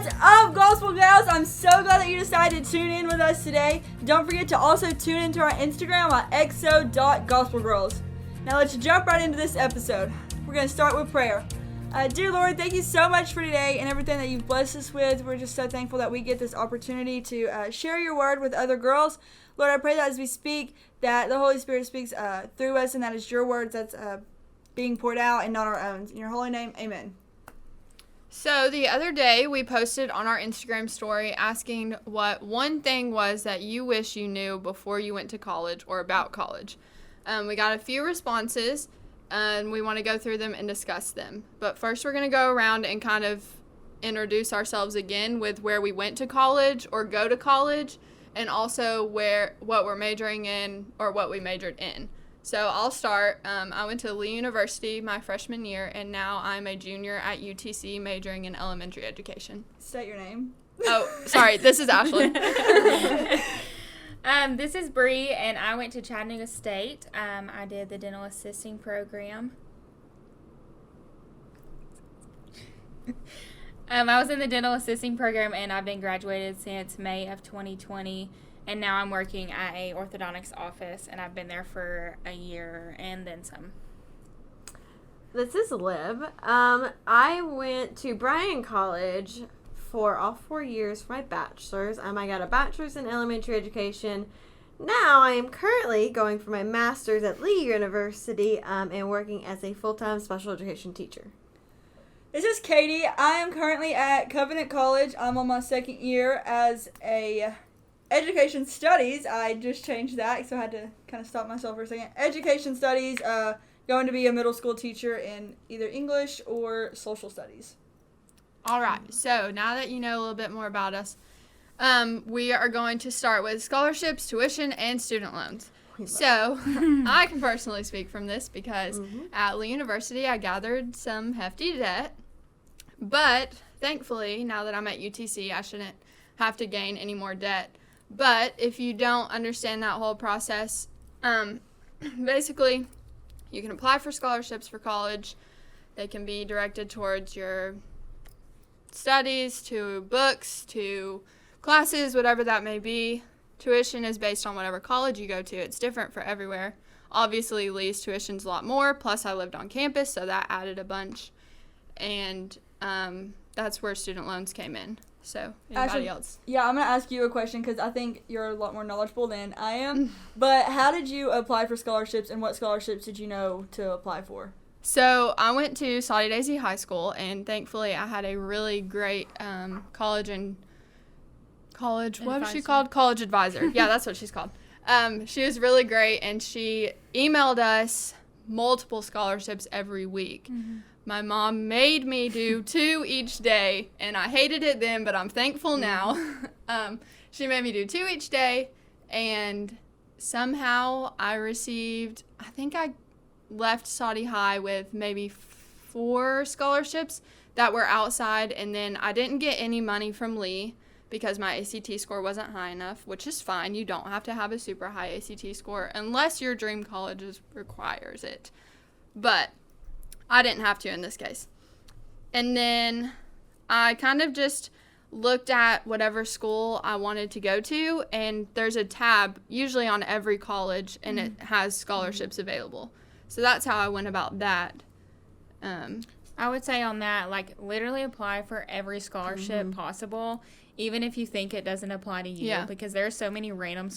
What's up, Gospel Gals? I'm so glad that you decided to tune in with us today. Don't forget to also tune into our Instagram at exo.gospelgirls. Now let's jump right into this episode. We're going to start with prayer. Dear Lord, thank you so much for today and everything that you've blessed us with. We're just so thankful that we get this opportunity to share your word with other girls. Lord, I pray that as we speak, that the Holy Spirit speaks through us, and that it's your words that's being poured out and not our own. In your holy name, amen. So the other day, we posted on our Instagram story asking what one thing was that you wish you knew before you went to college or about college. We got a few responses, and we want to go through them and discuss them. But first, we're going to go around and kind of introduce ourselves again with where we went to college or go to college, and also what we're majoring in or what we majored in. So I'll start. I went to Lee University my freshman year, and now I'm a junior at UTC majoring in elementary education. State your name. Oh, sorry. This is Ashley. This is Bree, and I went to Chattanooga State. I did the dental assisting program. I was in the dental assisting program, and I've been graduated since May of 2020. And now I'm working at a orthodontics office, and I've been there for a year and then some. This is Liv. I went to Bryan College for all 4 years for my bachelor's. I got a bachelor's in elementary education. Now I am currently going for my master's at Lee University and working as a full-time special education teacher. This is Katie. I am currently at Covenant College. I'm on my second year as a Education Studies. I just changed that, so I had to kind of stop myself for a second. Education Studies, going to be a middle school teacher in either English or social studies. All right. So now that you know a little bit more about us, we are going to start with scholarships, tuition, and student loans. So I can personally speak from this because at Lee University, I gathered some hefty debt. But thankfully, now that I'm at UTC, I shouldn't have to gain any more debt. But if you don't understand that whole process, basically, you can apply for scholarships for college. They can be directed towards your studies, to books, to classes, whatever that may be. Tuition is based on whatever college you go to. It's different for everywhere. Obviously, Lee's tuition's a lot more, plus I lived on campus, so that added a bunch. And that's where student loans came in. So, anybody else? Yeah, I'm going to ask you a question because I think you're a lot more knowledgeable than I am. But how did you apply for scholarships, and what scholarships did you know to apply for? So, I went to Saudi Daisy High School, and thankfully I had a really great college, what was she called? College advisor. Yeah, that's what she's called. She was really great, and she emailed us multiple scholarships every week. Mm-hmm. My mom made me do 2 each day, and I hated it then, but I'm thankful now. She made me do 2 each day, and somehow I think I left Saudi High with maybe 4 scholarships that were outside, and then I didn't get any money from Lee because my ACT score wasn't high enough, which is fine. You don't have to have a super high ACT score unless your dream college requires it. But I didn't have to in this case. And then I kind of just looked at whatever school I wanted to go to, and there's a tab usually on every college, and it has scholarships available. So that's how I went about that. I would say on that, literally apply for every scholarship possible, even if you think it doesn't apply to you, because there are so many random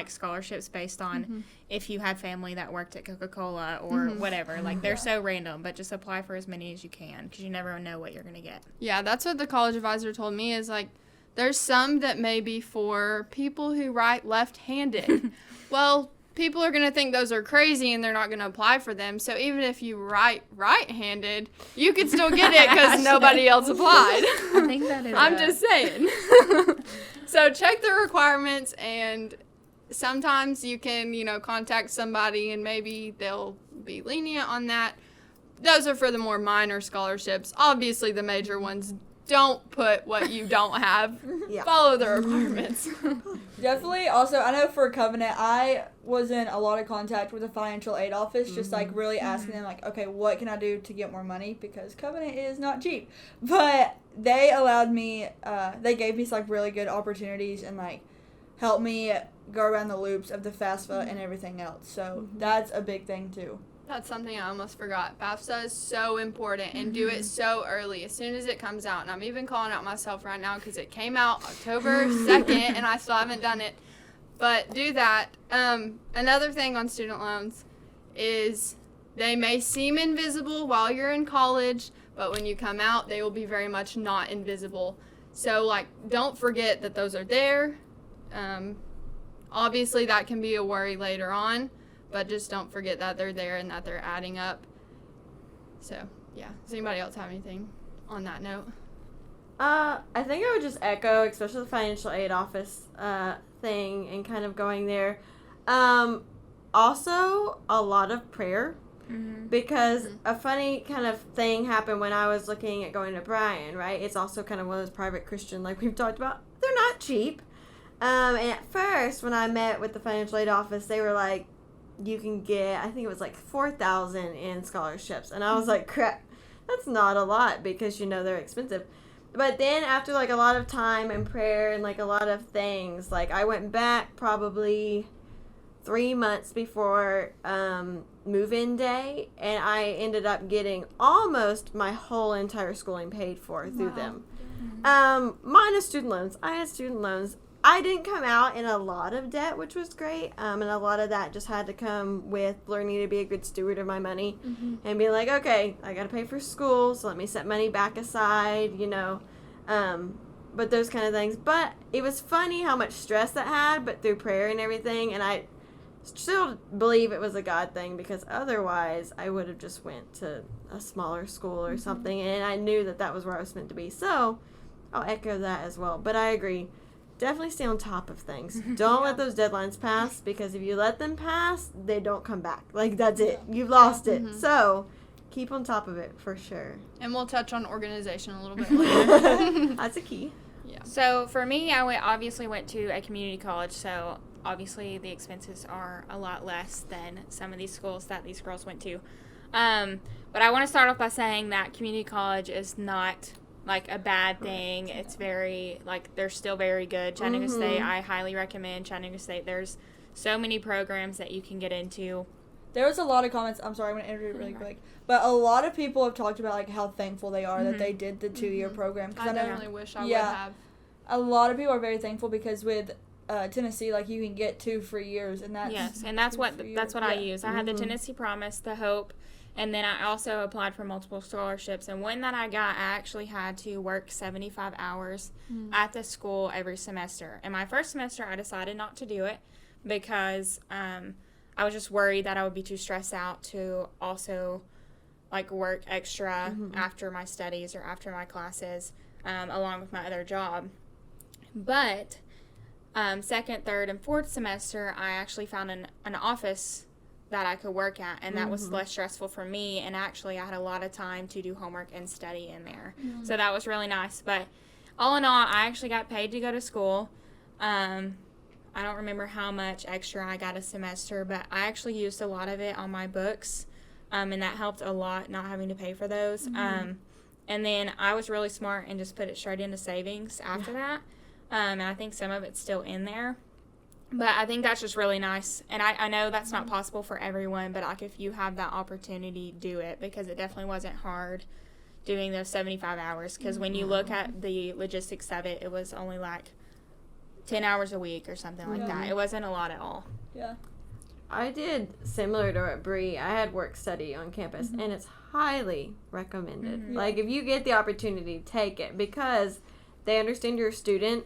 scholarships based on if you had family that worked at Coca-Cola or whatever. They're so random, but just apply for as many as you can because you never know what you're going to get. Yeah, that's what the college advisor told me is, there's some that may be for people who write left-handed. Well, people are going to think those are crazy and they're not going to apply for them. So even if you write right-handed, you can still get it because nobody else applied. I think that is I'm just saying. So check the requirements, and sometimes you can, contact somebody and maybe they'll be lenient on that. Those are for the more minor scholarships. Obviously, the major ones don't put what you don't have. Yeah. Follow the requirements. Definitely. Also, I know for Covenant, I was in a lot of contact with the financial aid office, just like really asking them, like, okay, what can I do to get more money? Because Covenant is not cheap. But they allowed me, they gave me like really good opportunities and like helped me go around the loops of the FAFSA and everything else. So that's a big thing too. That's something I almost forgot. FAFSA is so important, and do it so early, as soon as it comes out. And I'm even calling out myself right now because it came out October 2nd, and I still haven't done it. But do that. Another thing on student loans is they may seem invisible while you're in college, but when you come out, they will be very much not invisible. So, like, don't forget that those are there. Obviously, that can be a worry later on. But just don't forget that they're there and that they're adding up. So, yeah. Does anybody else have anything on that note? I think I would just echo, especially the financial aid office thing and kind of going there. Also, a lot of prayer. Because a funny kind of thing happened when I was looking at going to Bryan, right? It's also kind of one of those private Christian, like we've talked about. They're not cheap. And at first, when I met with the financial aid office, they were like, you can get, I think it was like $4,000 in scholarships. And I was like, crap, that's not a lot because, you know, they're expensive. But then after like a lot of time and prayer and like a lot of things, like I went back probably 3 months before move-in day, and I ended up getting almost my whole entire schooling paid for through them. Minus student loans. I had student loans. I didn't come out in a lot of debt, which was great, and a lot of that just had to come with learning to be a good steward of my money and being like, okay, I got to pay for school, so let me set money back aside, you know, but those kind of things. But it was funny how much stress that had, but through prayer and everything, and I still believe it was a God thing because otherwise I would have just went to a smaller school or something, and I knew that that was where I was meant to be. So I'll echo that as well, but I agree. Definitely stay on top of things. Don't let those deadlines pass, because if you let them pass, they don't come back. Like, that's it. You've lost it. So, keep on top of it for sure. And we'll touch on organization a little bit later. That's a key. Yeah. So, for me, I obviously went to a community college, so obviously the expenses are a lot less than some of these schools that these girls went to. But I want to start off by saying that community college is not like a bad thing. It's very, like, they're still very good. Chattanooga State, I highly recommend Chattanooga State. There's so many programs that you can get into. There was a lot of comments. I'm sorry, I'm going to interrupt really quick. But a lot of people have talked about like how thankful they are that they did the 2-year program. I definitely wish I would have. A lot of people are very thankful because with Tennessee, like, you can get 2 free years, and that's what I use. I had the Tennessee Promise, the Hope, and then I also applied for multiple scholarships. And one that I got, I actually had to work 75 hours at the school every semester. And my first semester, I decided not to do it because I was just worried that I would be too stressed out to also, like, work extra after my studies or after my classes, along with my other job. But second, third, and fourth semester, I actually found an office that I could work at, and that was less stressful for me, and actually I had a lot of time to do homework and study in there. So that was really nice. But all in all, I actually got paid to go to school. I don't remember how much extra I got a semester, but I actually used a lot of it on my books, and that helped a lot, not having to pay for those. And then I was really smart and just put it straight into savings after that. And I think some of it's still in there. But I think that's just really nice. And I know that's not possible for everyone, but like, if you have that opportunity, do it, because it definitely wasn't hard doing those 75 hours. Because when you look at the logistics of it, it was only like 10 hours a week or something like that. It wasn't a lot at all. Yeah. I did similar to what Bree. I had work study on campus, and it's highly recommended. Like, if you get the opportunity, take it, because they understand you're a student.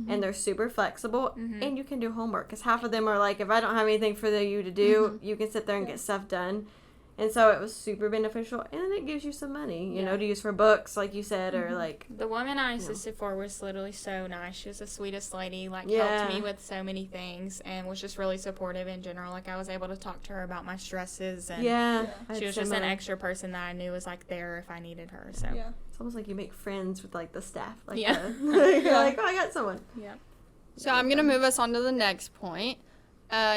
And they're super flexible, and you can do homework, because half of them are like, if I don't have anything for you to do, you can sit there and get stuff done. And so it was super beneficial, and then it gives you some money, you know, to use for books, like you said, or like... The woman I assisted for was literally so nice. She was the sweetest lady, like, helped me with so many things, and was just really supportive in general. Like, I was able to talk to her about my stresses, and she was just an extra person that I knew was, like, there if I needed her, so... Yeah. It's almost like you make friends with, like, the staff. Like, Yeah. You're like, oh, I got someone. Yeah. So I'm going to move us on to the next point.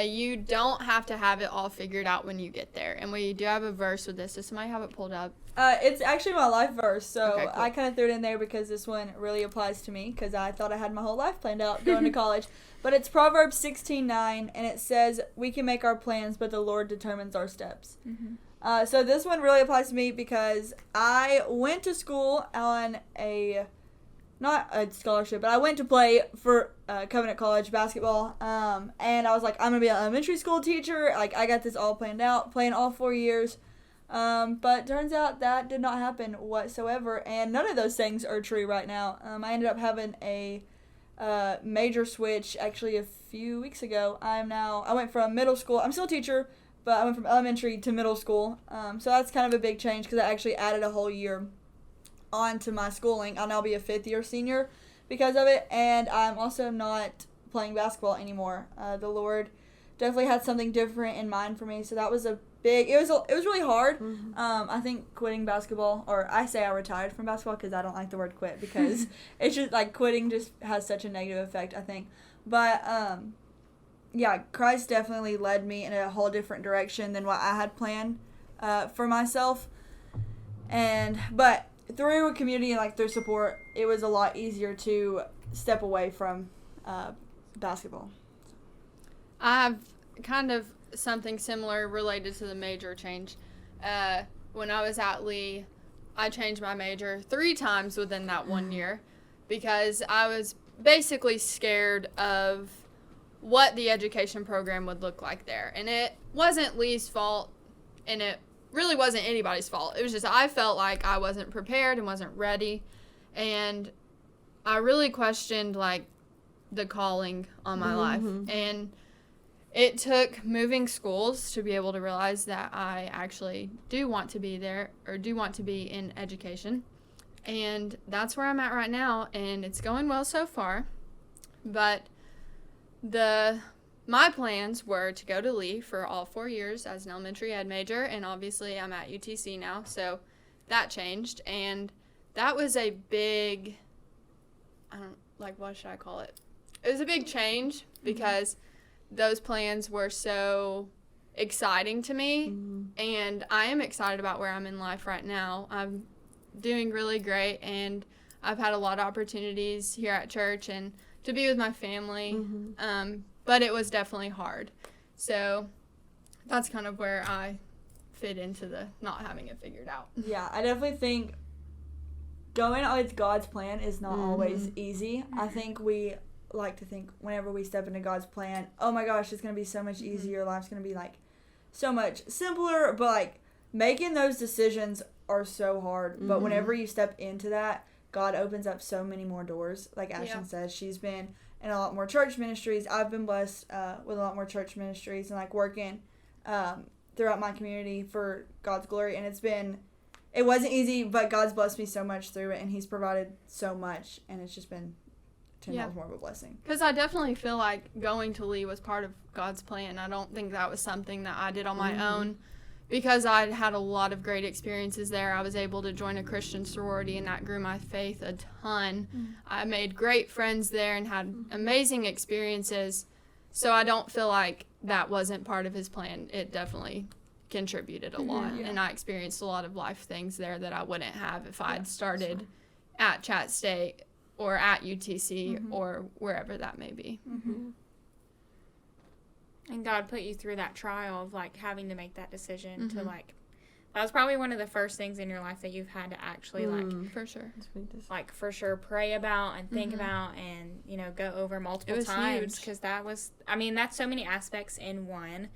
You don't have to have it all figured out when you get there. And we do have a verse with this. Does somebody have it pulled up? It's actually my life verse, so Okay, cool. I kind of threw it in there because this one really applies to me because I thought I had my whole life planned out going to college. But it's Proverbs 16:9, and it says, "We can make our plans, but the Lord determines our steps." Mm-hmm. So this one really applies to me because I went to school on not a scholarship, but I went to play for Covenant College basketball, and I was like, I'm going to be an elementary school teacher. Like, I got this all planned out, playing all 4 years, but turns out that did not happen whatsoever, and none of those things are true right now. I ended up having a major switch actually a few weeks ago. I went from middle school, I'm still a teacher, but I went from elementary to middle school, so that's kind of a big change because I actually added a whole year onto my schooling. I'll now be a 5th-year senior because of it, and I'm also not playing basketball anymore. The Lord definitely had something different in mind for me, so that was it was really hard. I think quitting basketball, or I say I retired from basketball because I don't like the word quit because it's just like quitting just has such a negative effect, I think. But yeah, Christ definitely led me in a whole different direction than what I had planned for myself, but through a community and like through support, it was a lot easier to step away from basketball. I have kind of something similar related to the major change. When I was at Lee, I changed my major 3 times within that 1 year because I was basically scared of what the education program would look like there. And it wasn't Lee's fault, and it really wasn't anybody's fault. It was just I felt like I wasn't prepared and wasn't ready, and I really questioned like the calling on my life. And it took moving schools to be able to realize that I actually do want to be there, or do want to be in education, and that's where I'm at right now, and it's going well so far. But my plans were to go to Lee for all 4 years as an elementary ed major, and obviously I'm at UTC now, so that changed, and that was a big, what should I call it? It was a big change because those plans were so exciting to me, and I am excited about where I'm in life right now. I'm doing really great, and I've had a lot of opportunities here at church and to be with my family, but it was definitely hard. So that's kind of where I fit into the not having it figured out. Yeah, I definitely think going with God's plan is not always easy. I think we like to think whenever we step into God's plan, oh my gosh, it's going to be so much easier. Life's going to be like so much simpler, but like making those decisions are so hard. But whenever you step into that, God opens up so many more doors. Like Ashton says, she's been in a lot more church ministries. I've been blessed with a lot more church ministries and like working throughout my community for God's glory. And it wasn't easy, but God's blessed me so much through it, and He's provided so much, and it's just been 10 times more of a blessing. Because I definitely feel like going to Lee was part of God's plan. I don't think that was something that I did on my own. Because I had a lot of great experiences there. I was able to join a Christian sorority, and that grew my faith a ton. I made great friends there and had amazing experiences. So I don't feel like that wasn't part of His plan. It definitely contributed a lot. And I experienced a lot of life things there that I wouldn't have if I'd started at Chat State or at UTC or wherever that may be. And God put you through that trial of, like, having to make that decision to, like, that was probably one of the first things in your life that you've had to actually, like, for sure. Like, for sure pray about and think about and, you know, go over multiple times. Because that was, I mean, that's so many aspects in one.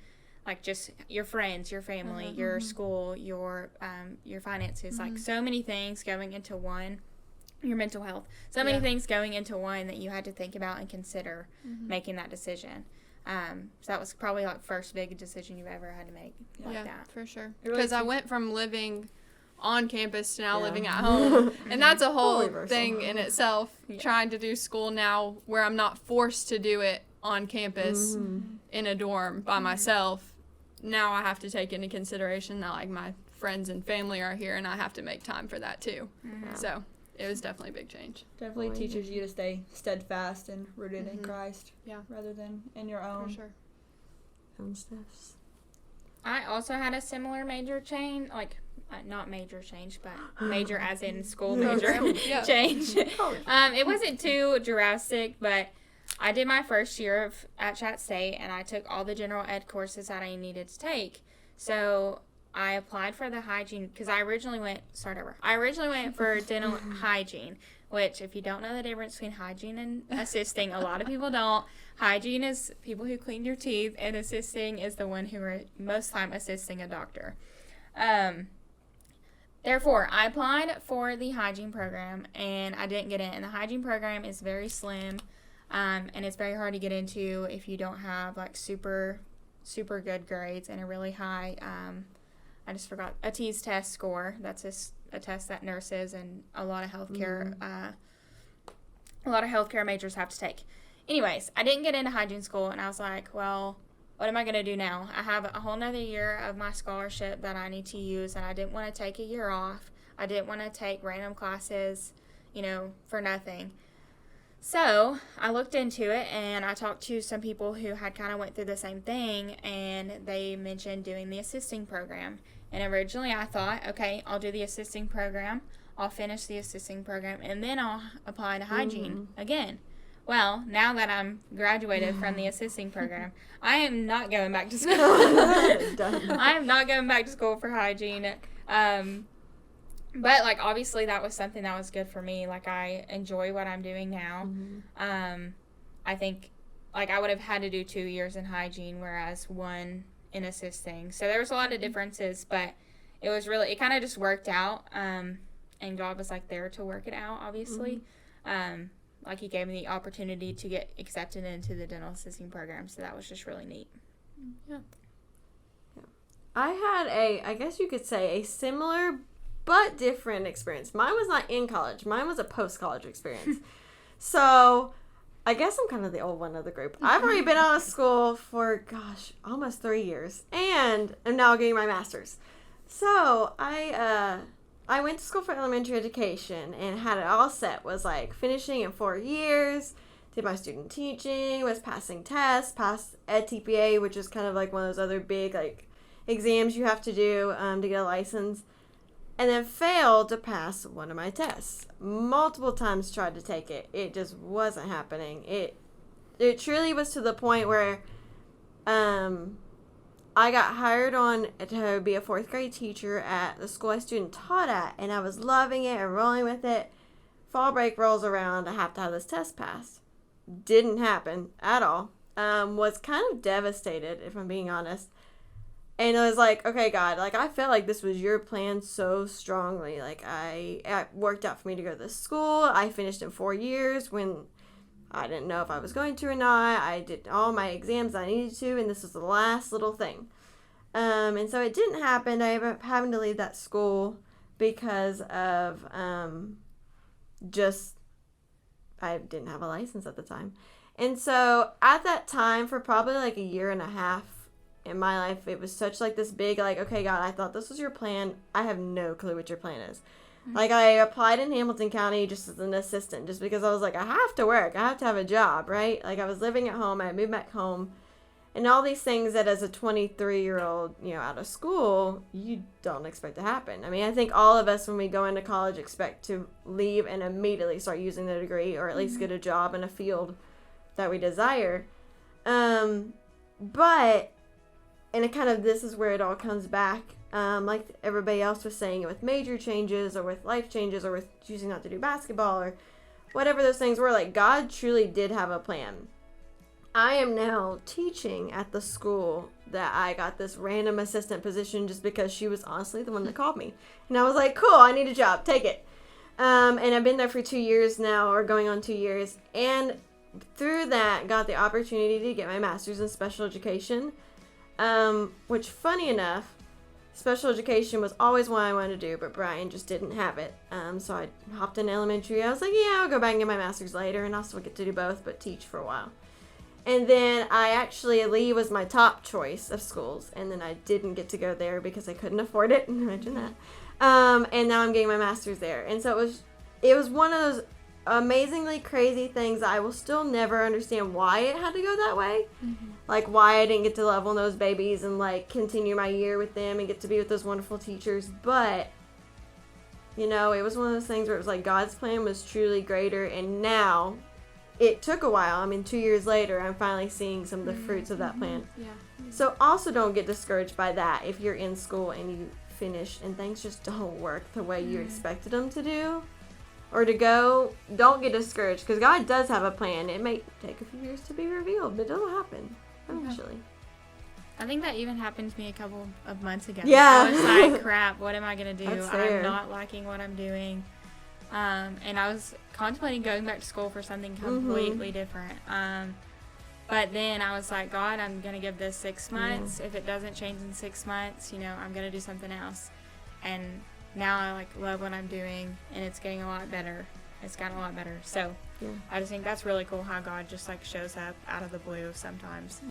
Like, just your friends, your family, your school, your finances. Like, so many things going into one. Your mental health. So many things going into one that you had to think about and consider making that decision. So that was probably like first big decision you've ever had to make like yeah, that. for sure. It really Because I teach- went from living on campus to now Yeah. living at home. And that's a whole reversal. thing in itself, Yeah. trying to do school now where I'm not forced to do it on campus Mm-hmm. in a dorm by myself. Now I have to take into consideration that like my friends and family are here and I have to make time for that too. Mm-hmm. So it was definitely a big change. Definitely Oh, yeah. teaches you to stay steadfast and rooted in Mhm. Christ. Yeah. Rather than in your own. For sure. And stuff. I also had a similar major change, like not major change, but major as in school major Yeah. change. It wasn't too drastic, but I did my first year at Chat State, and I took all the general ed courses that I needed to take. So I applied for the hygiene because I originally went for dental hygiene, which if you don't know the difference between hygiene and assisting, a lot of people don't. Hygiene is people who clean your teeth, and assisting is the one who are most time assisting a doctor. Therefore, I applied for the hygiene program, and I didn't get in. And the hygiene program is very slim, and it's very hard to get into if you don't have like super good grades and a really high, I just forgot, a TEAS test score. That's a test that nurses and a lot of healthcare majors have to take. Anyways, I didn't get into hygiene school, and I was like, well, what am I going to do now? I have a whole nother year of my scholarship that I need to use, and I didn't want to take a year off. I didn't want to take random classes, for nothing. So I looked into it, and I talked to some people who had kind of went through the same thing, and they mentioned doing the assisting program. And originally I thought, okay, I'll do the assisting program, I'll finish the assisting program, and then I'll apply to hygiene again. Well, now that I'm graduated from the assisting program, I am not going back to school. I am not going back to school for hygiene. But, like, obviously that was something that was good for me. Like, I enjoy what I'm doing now. I think, like, I would have had to do 2 years in hygiene, whereas 1 in assisting. So there was a lot of differences, but it kind of just worked out. And God was, like, there to work it out, obviously. Like, he gave me the opportunity to get accepted into the dental assisting program, so that was just really neat. Yeah. I had I guess you could say, a similar but different experience. Mine was not in college. Mine was a post-college experience. So, I guess I'm kind of the old one of the group. I've already been out of school for, almost 3 years, and I'm now getting my master's. So, I went to school for elementary education and had it all set. Was like finishing in 4 years, did my student teaching, was passing tests, passed EdTPA, which is kind of like one of those other big like exams you have to do to get a license, and then failed to pass one of my tests. Multiple times tried to take it. It just wasn't happening. It truly was to the point where I got hired on to be a 4th grade teacher at the school I student taught at, and I was loving it and rolling with it. Fall break rolls around, I have to have this test passed. Didn't happen at all. Was kind of devastated, if I'm being honest. And I was like, okay, God, like, I felt like this was your plan so strongly. Like, it worked out for me to go to this school. I finished in 4 years when I didn't know if I was going to or not. I did all my exams I needed to, and this was the last little thing. And so it didn't happen. I ended up having to leave that school because of I didn't have a license at the time. And so at that time, for probably like a year and a half in my life, it was such like this big, like, okay, God, I thought this was your plan. I have no clue what your plan is. Like, I applied in Hamilton County just as an assistant, just because I was like, I have to work. I have to have a job, right? Like, I was living at home. I moved back home. And all these things that as a 23-year-old, out of school, you don't expect to happen. I mean, I think all of us, when we go into college, expect to leave and immediately start using the degree, or at least get a job in a field that we desire. But, and it kind of, this is where it all comes back. Like everybody else was saying, with major changes or with life changes or with choosing not to do basketball or whatever those things were, like, God truly did have a plan. I am now teaching at the school that I got this random assistant position just because she was honestly the one that called me. And I was like, cool, I need a job, take it. And I've been there for 2 years now, or going on 2 years. And through that, got the opportunity to get my master's in special education, which, funny enough, special education was always what I wanted to do, but Brian just didn't have it. So I hopped in elementary. I was like, yeah, I'll go back and get my master's later, and I'll still get to do both, but teach for a while. And then Lee was my top choice of schools, and then I didn't get to go there because I couldn't afford it. Imagine that. And now I'm getting my master's there. And so it was one of those amazingly crazy things that I will still never understand why it had to go that way. Mm-hmm. Like, why I didn't get to love on those babies and, like, continue my year with them and get to be with those wonderful teachers. But, you know, it was one of those things where it was like God's plan was truly greater. And now, it took a while. I mean, 2 years later, I'm finally seeing some of the fruits of that plan. Yeah. So also don't get discouraged by that if you're in school and you finish and things just don't work the way you expected them to do or to go. Don't get discouraged, because God does have a plan. It may take a few years to be revealed, but it'll happen eventually. I think that even happened to me a couple of months ago. Yeah. I was like, crap, what am I going to do? That's fair. I'm not liking what I'm doing. And I was contemplating going back to school for something completely different. But then I was like, God, I'm going to give this 6 months. If it doesn't change in 6 months, you know, I'm going to do something else. And now I, like, love what I'm doing, and it's getting a lot better. It's gotten a lot better. So I just think that's really cool how God just, like, shows up out of the blue sometimes.